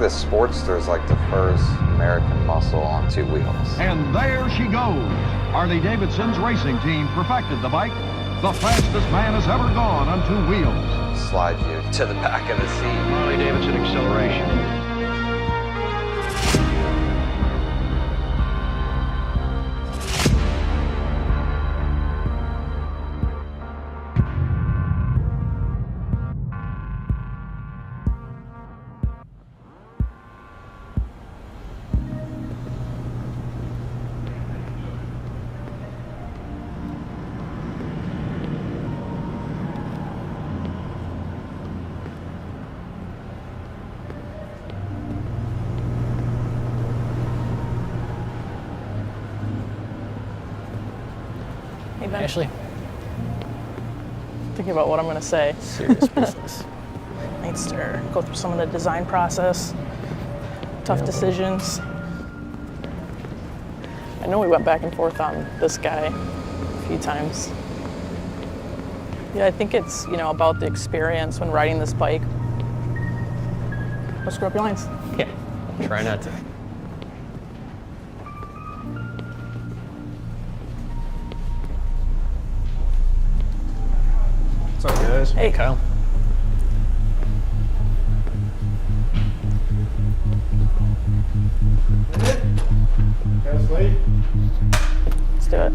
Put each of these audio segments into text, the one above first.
this Sportster is like the first American muscle on two wheels. And there she goes. Harley-Davidson's racing team perfected the bike. The fastest man has ever gone on two wheels. Slide you to the back of the seat. Harley-Davidson acceleration. Hey, Ben. Ashley. Thinking about what I'm going to say. Serious business. Nightster. Go through some of the design process. Tough decisions. I know we went back and forth on this guy a few times. Yeah, I think it's, about the experience when riding this bike. Don't screw up your lines. Yeah, try not to. What's up, guys? Hey, Kyle. let's do it.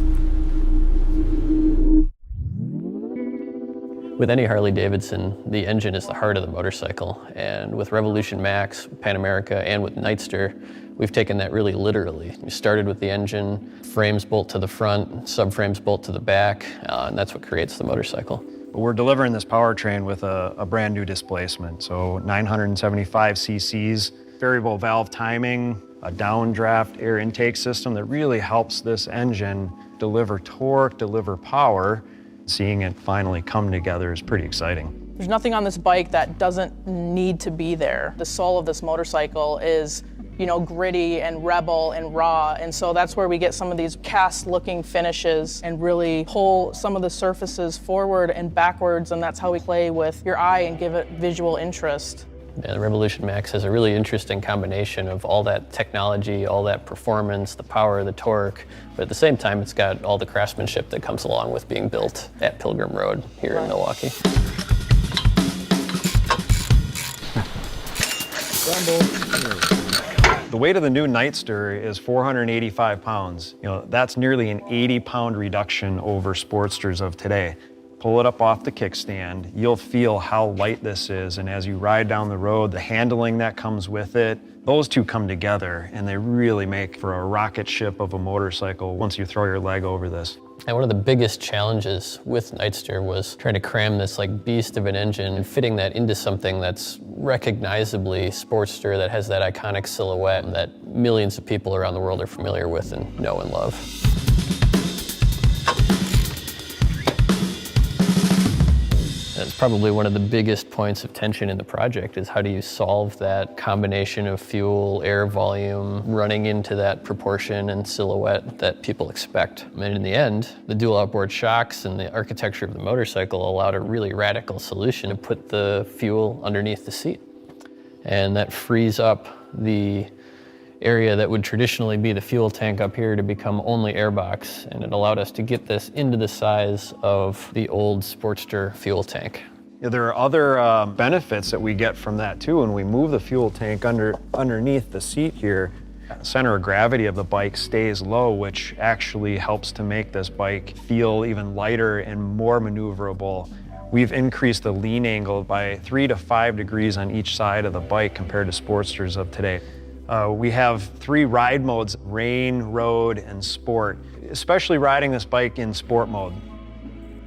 With any Harley-Davidson, the engine is the heart of the motorcycle. And with Revolution Max, Pan America, and with Nightster, we've taken that really literally. We started with the engine, frames bolt to the front, subframes bolt to the back, and that's what creates the motorcycle. We're delivering this powertrain with a brand new displacement. So 975 cc's, variable valve timing, a downdraft air intake system that really helps this engine deliver torque, deliver power. Seeing it finally come together is pretty exciting. There's nothing on this bike that doesn't need to be there. The soul of this motorcycle is, gritty and rebel and raw. And so that's where we get some of these cast-looking finishes and really pull some of the surfaces forward and backwards. And that's how we play with your eye and give it visual interest. Yeah, the Revolution Max has a really interesting combination of all that technology, all that performance, the power, the torque, but at the same time it's got all the craftsmanship that comes along with being built at Pilgrim Road here in Milwaukee. The weight of the new Nightster is 485 pounds. That's nearly an 80-pound reduction over Sportsters of today. Pull it up off the kickstand, you'll feel how light this is, and as you ride down the road, the handling that comes with it, those two come together and they really make for a rocket ship of a motorcycle once you throw your leg over this. And one of the biggest challenges with Nightster was trying to cram this beast of an engine and fitting that into something that's recognizably Sportster, that has that iconic silhouette that millions of people around the world are familiar with and know and love. That's probably one of the biggest points of tension in the project, is how do you solve that combination of fuel, air volume, running into that proportion and silhouette that people expect. And in the end, the dual outboard shocks and the architecture of the motorcycle allowed a really radical solution to put the fuel underneath the seat. And that frees up the area that would traditionally be the fuel tank up here to become only airbox, and it allowed us to get this into the size of the old Sportster fuel tank. There are other benefits that we get from that too. When we move the fuel tank underneath the seat here, the center of gravity of the bike stays low, which actually helps to make this bike feel even lighter and more maneuverable. We've increased the lean angle by 3 to 5 degrees on each side of the bike compared to Sportsters of today. We have 3 ride modes: rain, road, and sport. Especially riding this bike in sport mode.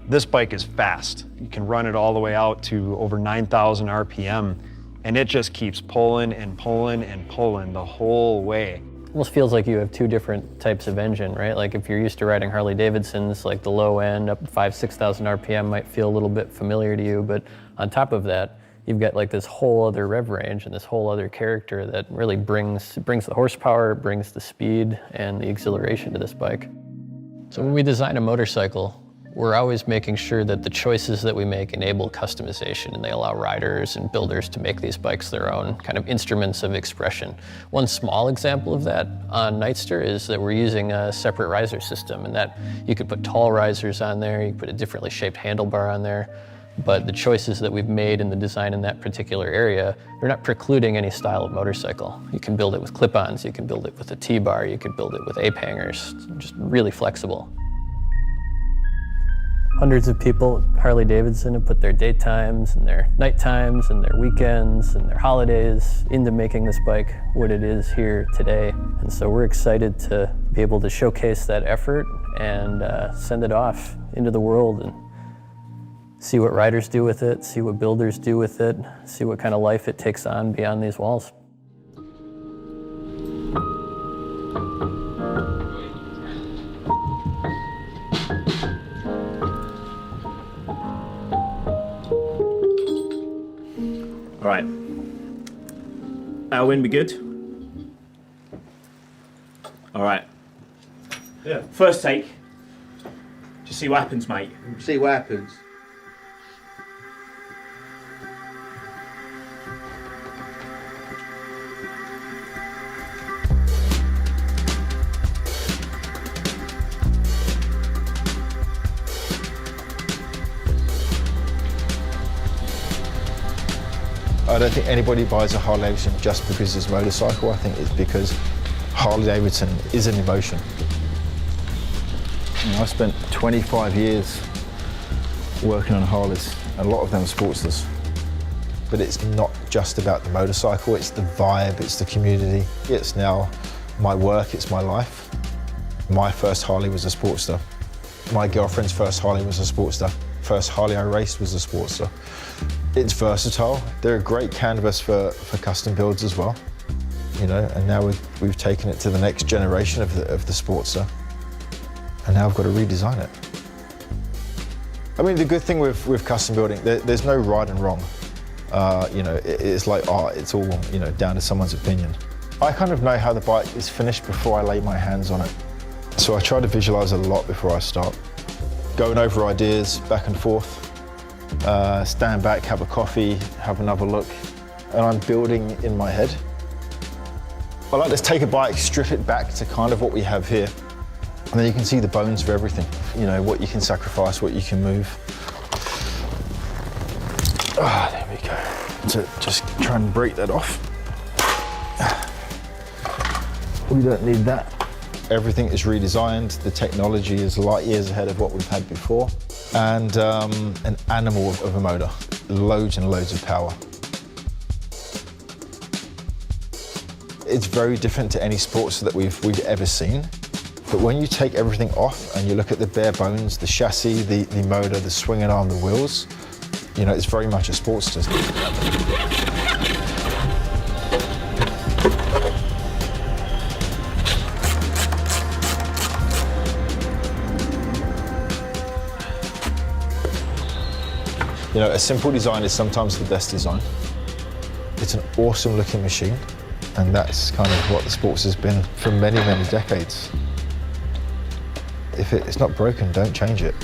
This bike is fast. You can run it all the way out to over 9,000 RPM, and it just keeps pulling and pulling and pulling the whole way. Almost feels like you have 2 different types of engine, right? Like if you're used to riding Harley-Davidsons, like the low end up to 5,000–6,000 RPM might feel a little bit familiar to you, but on top of that, you've got this whole other rev range and this whole other character that really brings the horsepower, brings the speed and the exhilaration to this bike. So when we design a motorcycle, We're always making sure that the choices that we make enable customization, and they allow riders and builders to make these bikes their own kind of instruments of expression. One small example of that on Nightster is that we're using a separate riser system, and that you could put tall risers on there, you could put a differently shaped handlebar on there, but the choices that we've made in the design in that particular area, they're not precluding any style of motorcycle. You can build it with clip-ons, you can build it with a T-bar, you could build it with ape hangers, just really flexible. Hundreds of people at Harley-Davidson have put their daytimes and their night times and their weekends and their holidays into making this bike what it is here today. And so we're excited to be able to showcase that effort and send it off into the world and see what riders do with it, see what builders do with it, see what kind of life it takes on beyond these walls. All right. Alwyn, we good? All right. Yeah. First take. Just see what happens, mate. See what happens. I don't think anybody buys a Harley-Davidson just because it's a motorcycle. I think it's because Harley-Davidson is an emotion. You know, I spent 25 years working on Harleys, and a lot of them are Sportsters. But it's not just about the motorcycle, it's the vibe, it's the community. It's now my work, it's my life. My first Harley was a Sportster. My girlfriend's first Harley was a Sportster. First Harley I raced was a Sportster. It's versatile. They're a great canvas for custom builds as well. You know, and now we've taken it to the next generation of the Sportster. And now I've got to redesign it. I mean, the good thing with custom building, there's no right and wrong. You know, it's like art, it's all, you know, down to someone's opinion. I kind of know how the bike is finished before I lay my hands on it. So I try to visualize a lot before I start. Going over ideas back and forth, stand back, have a coffee, have another look, and I'm building in my head. I like to take a bike, strip it back to kind of what we have here, and then you can see the bones of everything. You know, what you can sacrifice, what you can move. Ah, there we go. So just try and break that off. We don't need that. Everything is redesigned. The technology is light years ahead of what we've had before. And an animal of a motor, loads and loads of power. It's very different to any Sportster that we've ever seen. But when you take everything off and you look at the bare bones, the chassis, the motor, the swinging arm, the wheels, you know, it's very much a Sportster. You know, a simple design is sometimes the best design. It's an awesome looking machine, and that's kind of what the Sportster has been for many, many decades. If it's not broken, don't change it.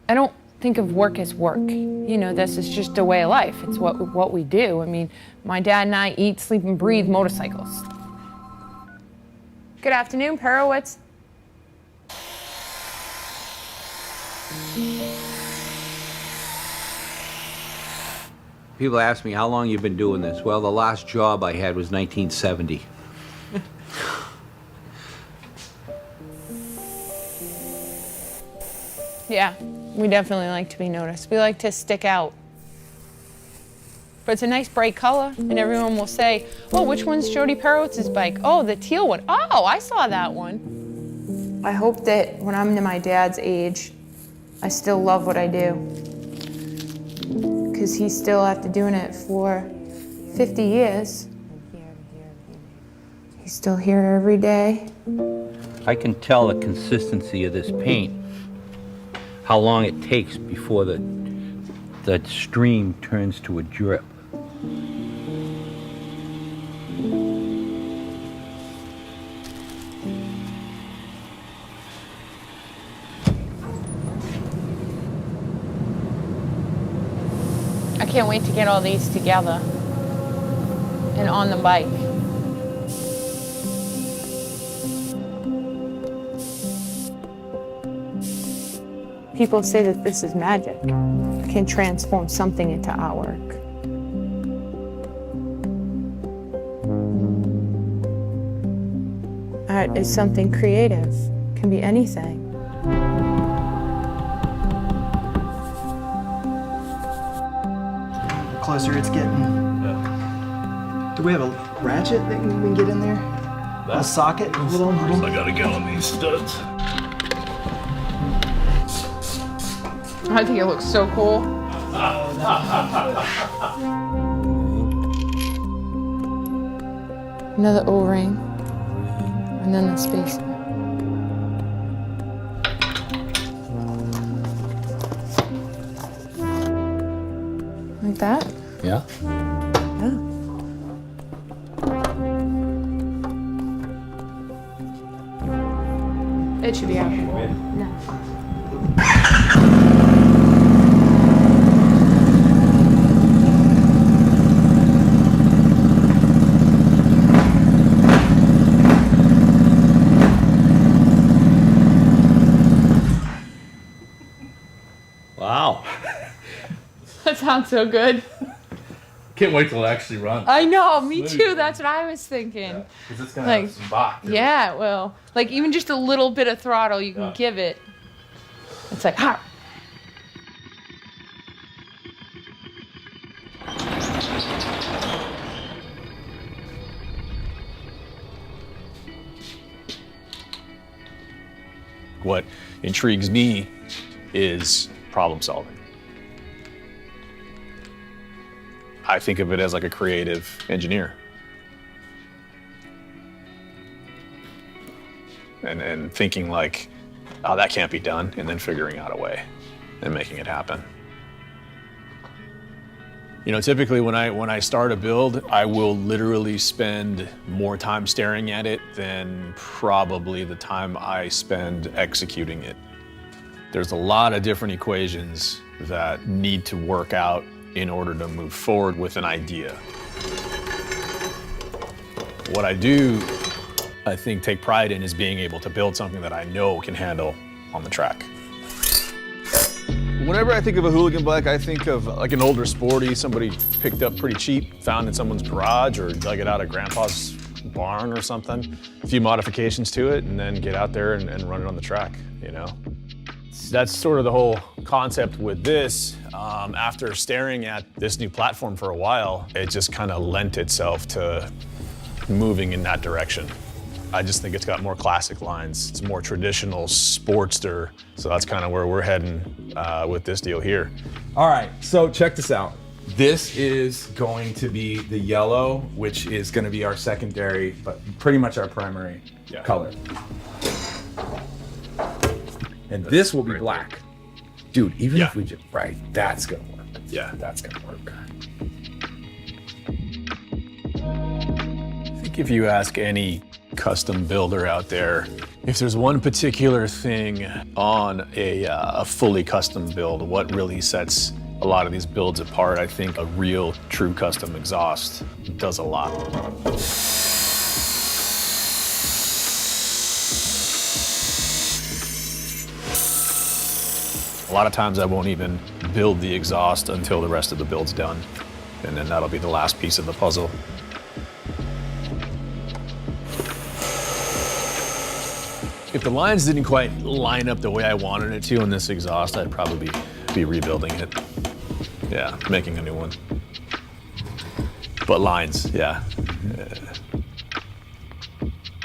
I don't think of work as work. You know, this is just a way of life. It's what we do. I mean, my dad and I eat, sleep, and breathe motorcycles. Good afternoon, Perowitz. People ask me how long you've been doing this. Well, the last job I had was 1970. Yeah, we definitely like to be noticed. We like to stick out. but it's a nice bright color, and everyone will say, oh, which one's Jody Perowitz's bike? Oh, the teal one. Oh, I saw that one. I hope that when I'm to my dad's age, I still love what I do. Because he's still after doing it for 50 years. He's still here every day. I can tell the consistency of this paint, how long it takes before the stream turns to a drip. I can't wait to get all these together and on the bike. People say that this is magic. It can transform something into artwork. Art is something creative. It can be anything. The closer it's getting. Do we have a ratchet that we can get in there? A socket? A little. I gotta get on these studs. I think it looks so cool. Another O-ring, and then the spacer. Like that? Yeah? Yeah. It should be out. No. Wow. That sounds so good. Can't wait till it actually runs. I know, me too. That's what I was thinking. Because it's gonna Like, have some bop. to it. Yeah, well, like even just a little bit of throttle you can give it. It's like, ha! What intrigues me is problem solving. I think of it as like a creative engineer. And thinking like, oh, that can't be done, and then figuring out a way and making it happen. You know, typically when I start a build, I will literally spend more time staring at it than probably the time I spend executing it. There's a lot of different equations that need to work out in order to move forward with an idea. What I do, I think, take pride in is being able to build something that I know can handle on the track. Whenever I think of a hooligan bike, I think of like an older sporty somebody picked up pretty cheap, found in someone's garage or dug it out of grandpa's barn or something. A few modifications to it and then get out there and run it on the track, you know? That's sort of the whole concept with this. After staring at this new platform for a while, it just kind of lent itself to moving in that direction. I just think it's got more classic lines. It's more traditional Sportster. So that's kind of where we're heading with this deal here. All right, so check this out. This is going to be the yellow, which is going to be our secondary, but pretty much our primary color. And this will be black. Dude, even if we just, right, that's gonna work. Yeah. That's gonna work. I think if you ask any custom builder out there, if there's one particular thing on a fully custom build, what really sets a lot of these builds apart, I think a real true custom exhaust does a lot. A lot of times I won't even build the exhaust until the rest of the build's done. And then that'll be the last piece of the puzzle. If the lines didn't quite line up the way I wanted it to in this exhaust, I'd probably be rebuilding it. Yeah, making a new one. But lines, yeah.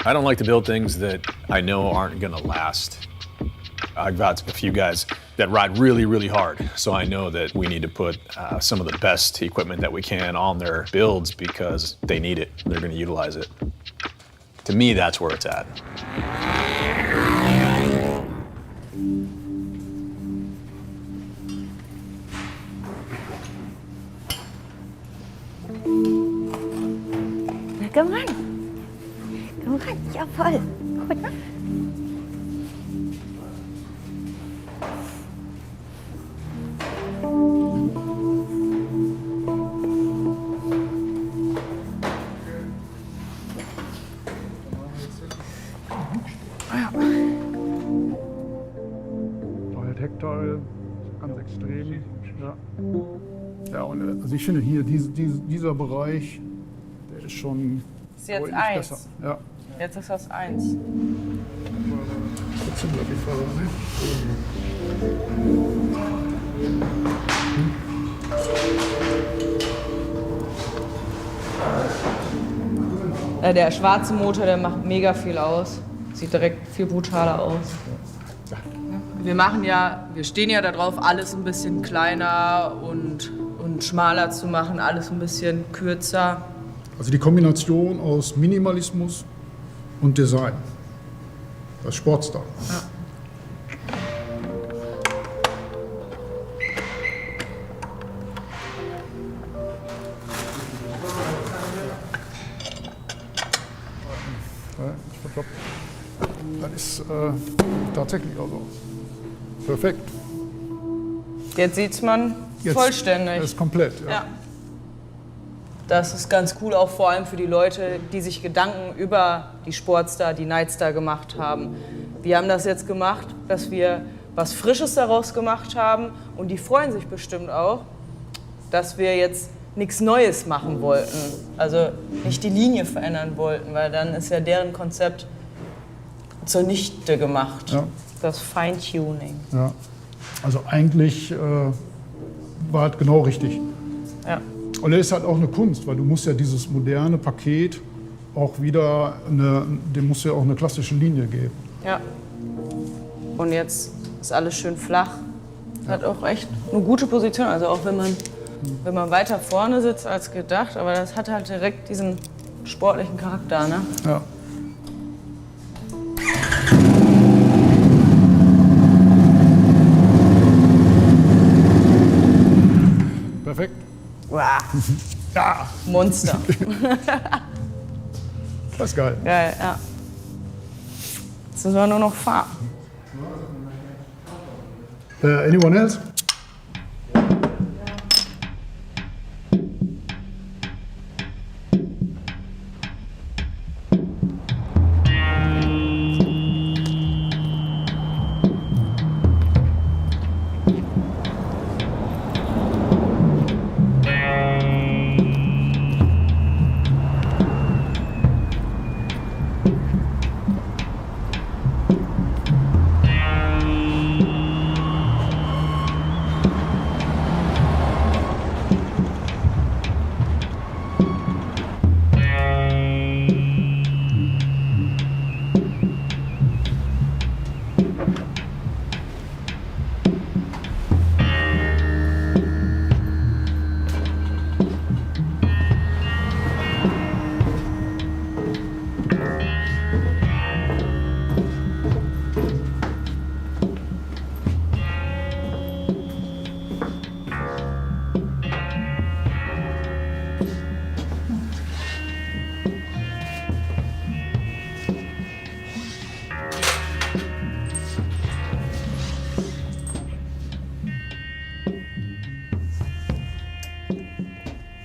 I don't like to build things that I know aren't gonna last. I've got a few guys that ride really, really hard, so I know that we need to put some of the best equipment that we can on their builds because they need it. They're gonna utilize it. To me, that's where it's at. Na, komm ran. Komm ran, ja voll. Gut. Heckteil, ganz extrem. Ja. Ja, und also ich finde hier dieser Bereich, der ist schon ist jetzt deutlich 1. besser. Ja. Jetzt ist das 1. Trotzdem glaube ich Fahrer, ne? Der schwarze Motor, der macht mega viel aus. Sieht direkt viel brutaler aus. Wir stehen ja darauf, alles ein bisschen kleiner und schmaler zu machen, alles ein bisschen kürzer. Also die Kombination aus Minimalismus und Design. Das Sportster. Ja. Ich glaube, das ist tatsächlich auch so. Perfekt. Jetzt sieht man vollständig. Das ist komplett, ja. Ja. Das ist ganz cool, auch vor allem für die Leute, die sich Gedanken über die Sportster, die Nightster gemacht haben. Wir haben das jetzt gemacht, dass wir was Frisches daraus gemacht haben und die freuen sich bestimmt auch, dass wir jetzt nichts Neues machen wollten. Also nicht die Linie verändern wollten, weil dann ist ja deren Konzept zunichte gemacht. Ja. Das Feintuning. Ja. Also eigentlich war es genau richtig. Ja. Und es ist halt auch eine Kunst, weil du musst ja dieses moderne Paket auch wieder, dem musst du ja auch eine klassische Linie geben. Ja. Und jetzt ist alles schön flach. Hat auch echt eine gute Position, also auch wenn man weiter vorne sitzt als gedacht, aber das hat halt direkt diesen sportlichen Charakter, ne? Ja. Perfekt. Wow. Ja. Monster. Das ist geil. Geil, ja. Jetzt müssen wir nur noch fahren. Anyone else?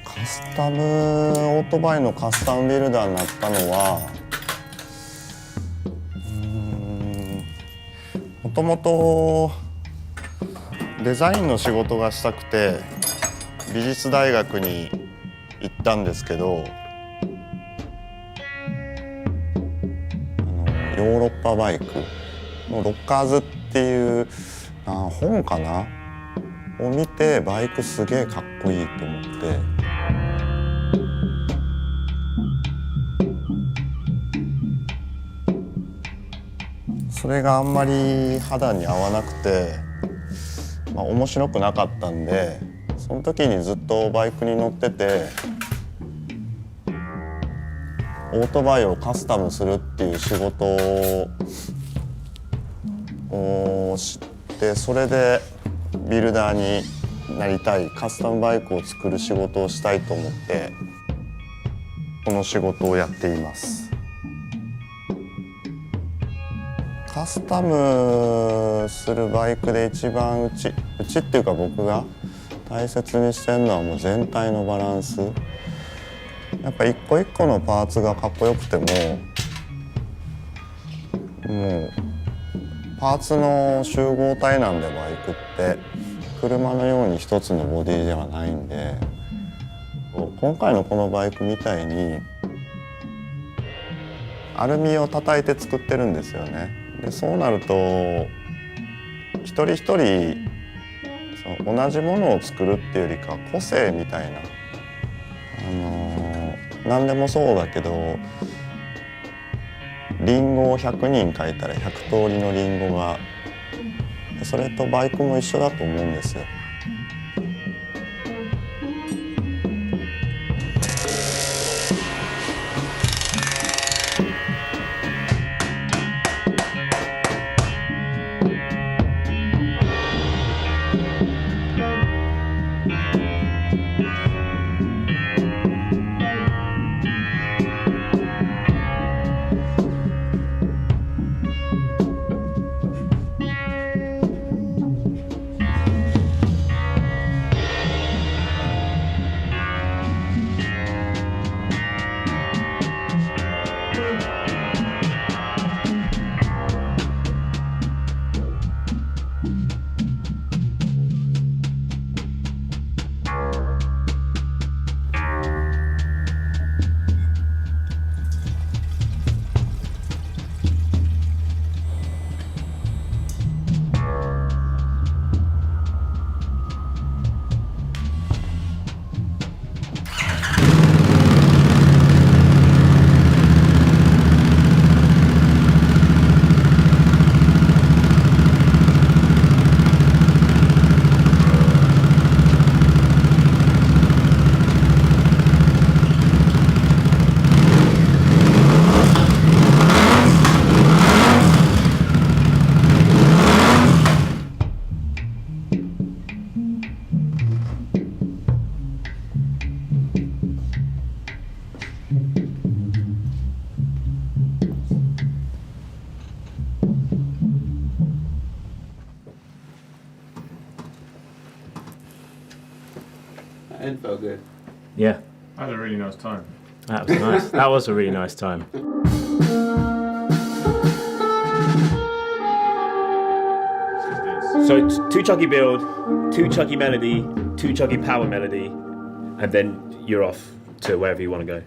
カスタムオートバイのカスタムビルダーになったのはもともとデザインの仕事がしたくて美術大学に行ったんですけどヨーロッパバイクのロッカーズっていう本かなを見てバイクすげえかっこいいと思って。それがあんまり肌に合わなくて、面白くなかったんで、その時にずっとバイクに乗ってて、オートバイをカスタムするっていう仕事を知って、それでビルダーになりたい、カスタムバイクを作る仕事をしたいと思ってこの仕事をやっています。カスタムするバイクで一番うちっていうか僕が大切にしてるのはもう全体のバランス。やっぱ一個一個のパーツがかっこよくてもうパーツの集合体なんで、バイクって車のように一つのボディではないんで、今回のこのバイクみたいにアルミを叩いて作ってるんですよね。でそうなると一人一人同じものを作るっていうよりか個性みたいな、何でもそうだけど、リンゴを100人描いたら100通りのリンゴが、それとバイクも一緒だと思うんですよ。It felt good. Yeah. I had a really nice time. That was nice. That was a really nice time. So it's 2 chuggy build, 2 chuggy melody, 2 chuggy power melody, and then you're off to wherever you want to go.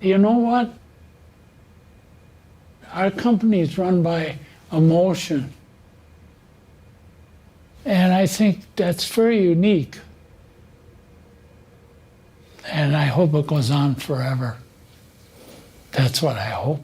You know what? Our company is run by emotion. And I think that's very unique. And I hope it goes on forever. That's what I hope.